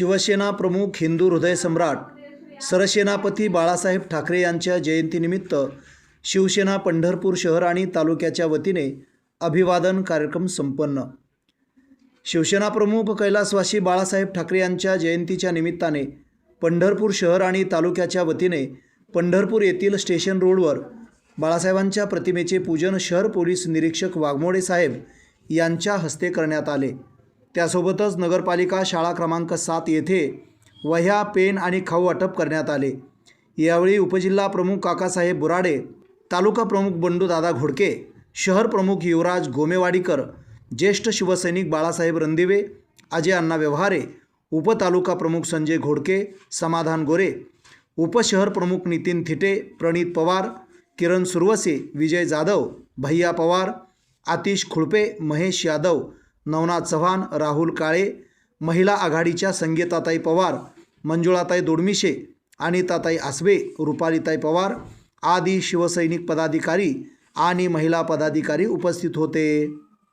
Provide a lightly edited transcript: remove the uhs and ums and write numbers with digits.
शिवसेना प्रमुख हिंदू हृदय सम्राट सरसेनापती बाळासाहेब ठाकरे यांच्या जयंतीनिमित्त शिवसेना पंढरपूर शहर आणि तालुक्याच्या वतीने अभिवादन कार्यक्रम संपन्न। शिवसेना प्रमुख कैलासवासी बाळासाहेब ठाकरे यांच्या जयंतीच्या निमित्ताने पंढरपूर शहर आणि तालुक्याच्या वतीने पंढरपूर येथील स्टेशन रोडवर बाळासाहेबांच्या प्रतिमेचे पूजन शहर पोलीस निरीक्षक वाघमोडे साहेब यांच्या हस्ते करण्यात आले। त्यासोबतच नगरपालिका शाळा क्रमांक 7 येथे वह्या, पेन आणि खाऊ वाटप करण्यात आले। यावेळी उपजिल्हा प्रमुख काकासाहेब बुराडे, तालुका प्रमुख बंडू दादा घोडके, शहर प्रमुख युवराज गोमेवाडीकर, ज्येष्ठ शिवसैनिक बाळासाहेब रणदिवे, अजय अण्णा व्यवहारे, उपतालुका प्रमुख संजय घोडके, समाधान गोरे, उपशहर प्रमुख नितीन थिटे, प्रणित पवार, किरण सुरवसे, विजय जाधव, भैया पवार, आतिश खुळपे, महेश यादव, नवनाथ चव्हाण, राहुल काळे, महिला आघाडीच्या संगीताताई पवार, मंजुळाताई दोडमिशे, अनिताताई आसबे, रुपालीताई पवार आदी शिवसैनिक पदाधिकारी आणि महिला पदाधिकारी उपस्थित होते।